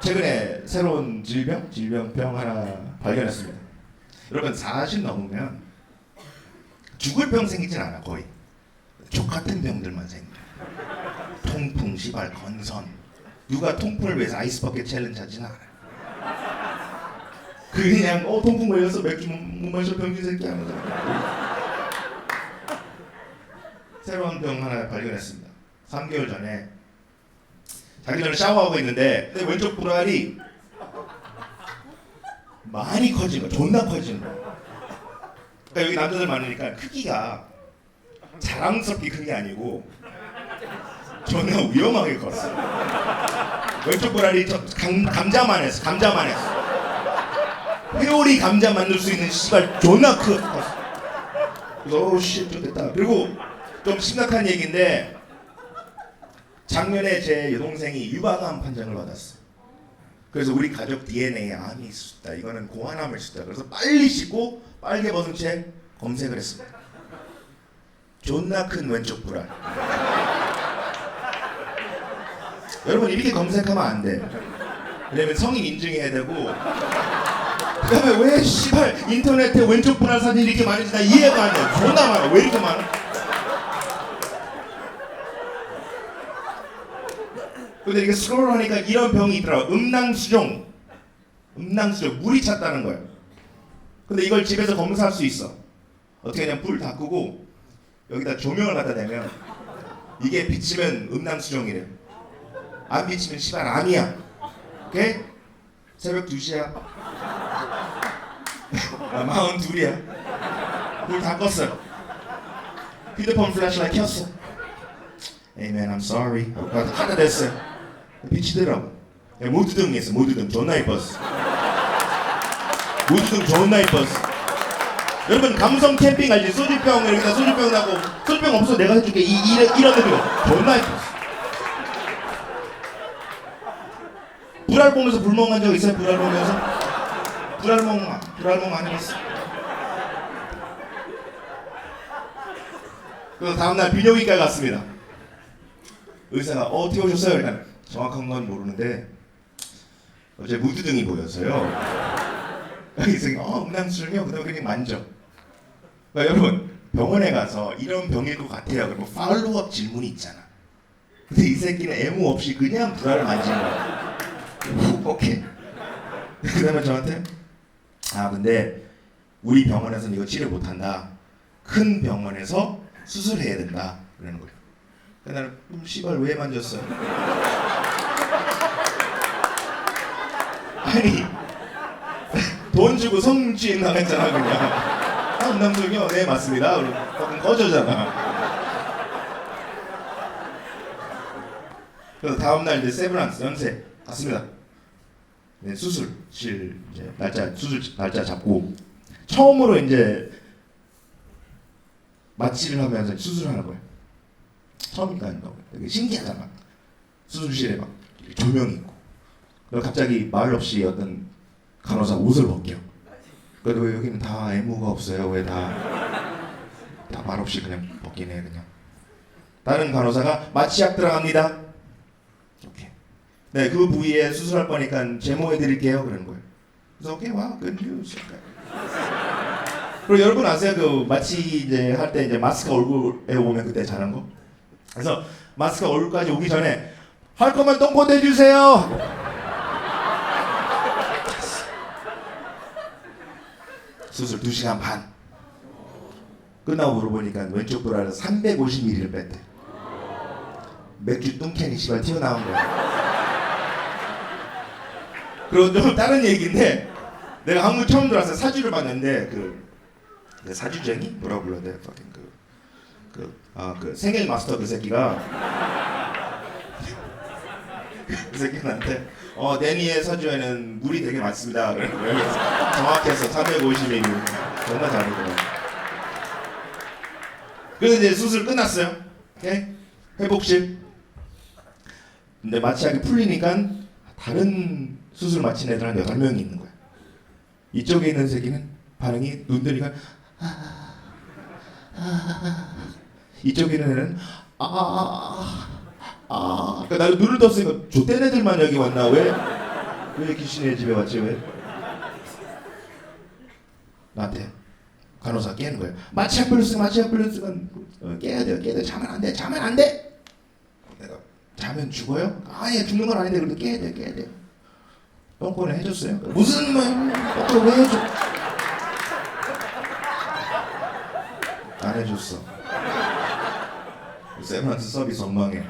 최근에 새로운 질병병 하나 발견했습니다. 여러분 40 넘으면 죽을 병 생기진 않아. 거의 족같은 병들만 생겨. 통풍, 시발, 건선. 누가 통풍을 위해서 아이스버킷 챌린지 하지는 않아요. 그냥 통풍 걸려서 맥주 못 마셔 병신 새끼 하면서 새로운 병 하나 발견했습니다. 3개월 전에 자기 전에 샤워하고 있는데 내 왼쪽 불알이 많이 커진 거야. 존나 커진 거야. 그러니까 여기 남자들 많으니까 크기가 자랑스럽게 큰 게 아니고 존나 위험하게 컸어. 왼쪽 불알이 감자만 했어. 감자만 했어. 회오리 감자 만들 수 있는 씨발 존나 컸어. 그래서 오씨 좀 됐다. 그리고 좀 심각한 얘기인데 작년에 제 여동생이 유방암 판정을 받았어. 그래서 우리 가족 DNA에 암이 있을 수 있다. 이거는 고환암일 수 있다. 그래서 빨리 씻고 빨개 벗은 채 검색을 했습니다. 존나 큰 왼쪽 불알. 여러분 이렇게 검색하면 안 돼. 왜냐면 성인 인증해야 되고 그 다음에 왜 씨발 인터넷에 왼쪽 불알 사진이 이렇게 많은지 나 이해가 안 돼. 존나 많아. 왜 이렇게 많아? 근데 이게 스크롤하니까 이런 병이 있더라고. 음낭수종. 물이 찼다는 거예요. 근데 이걸 집에서 검사할 수 있어. 어떻게 그냥 불 다 끄고 여기다 조명을 갖다 대면 이게 비치면 음낭수종이래. 안 비치면 씨발 암이야. 오케이? 새벽 2시야. 42이야. 불 다 껐어. 휴대폰 플래시라이트 켰어. Hey man, I'm sorry. 갖다 댔어요. 비치더라고. 모드등이 있어. 모드등 존나 이뻤어. 모드등 존나 이뻤어. 여러분 감성 캠핑 알지? 소주병 여기다 소주병 나고 소주병 없어 내가 해줄게. 이런 애들 존나 이뻤어. 불알 보면서 불멍한 적 있어요? 불알 보면서? 불알멍 안 해봤어. 그래서 다음날 비뇨기과에 갔습니다. 의사가 어떻게 오셨어요? 그러니까 정확한 건 모르는데 어제 무드등이 보여서요. 의사가 음낭수종이요? 그 다음에 그냥 만져. 그러니까 여러분 병원에 가서 이런 병일 것 같아요. 그러면 팔로우업 질문이 있잖아. 근데 이 새끼는 애무 없이 그냥 불알을 만진 거야. 오케이. 그 다음에 저한테 근데 우리 병원에서는 이거 치료 못한다. 큰 병원에서 수술해야 된다. 그러는 거예요. 나는 씨발 왜 만졌어? 아니 돈 주고 성주행 나갔잖아 그냥. 음낭수종이요? 네 맞습니다. 그럼 꺼져잖아. 그래서 다음날 이제 세브란스 연세 갔습니다. 네, 수술실 이제 수술 날짜 잡고 처음으로 이제 마취를 하면서 수술하는 거예요. 처음이니까 되게 신기하잖아. 수술실에 막 조명이 있고. 그리고 갑자기 말 없이 어떤 간호사 옷을 벗겨. 그래도 왜 여기는 다 애무가 없어요? 왜 다 말 없이 그냥 벗기네 그냥. 다른 간호사가 마취약 들어갑니다. 오케이. 네, 그 부위에 수술할 거니까 제모해드릴게요. 그러는 거예요. 그래서 오케이 와, 굿뉴스. 그리고 여러분 아세요? 그 마취 이제 할 때 이제 마스크 얼굴에 오면 그때 잘한 거. 그래서 마스크 얼굴까지 오기 전에 할 거면 똥꼬 대주세요. 수술 2시간 반. 끝나고 물어보니까 왼쪽 불알에서 350ml를 뺐대. 맥주 뚱캔이 씨발 튀어나온 거야. 그리고 좀 다른 얘기인데 내가 한국 처음 들어왔어요. 사주를 봤는데 그 사주쟁이? 뭐라고 불러야 돼? 그 생일 마스터 그 새끼가 그 새끼한테 데니의 사주에는 물이 되게 많습니다. 정확해서 350ml 정말 잘하더라고요. 그래서 이제 수술 끝났어요. 오케이? 회복실. 근데 마취약이 풀리니까 다른 수술 마친 애들 한 8명이 있는 거야. 이쪽에 있는 새끼는 반응이 눈 뜨니까 이쪽에 있는 애는 그러니까 나도 눈을 떴으니까 좆된 애들만 여기 왔나 왜? 왜 귀신의 집에 왔지 왜? 나한테 간호사 깨는 거예요. 마취약 플러스가 깨야 돼요. 자면 안 돼. 내가 자면 죽어요? 아예 죽는 건 아닌데 그래도 깨야 돼요. 똥꼬는 해줬어요. 무슨 말? 똥꼬 왜 해줘? 안 해줬어. 세브란스 서비스 엉망해.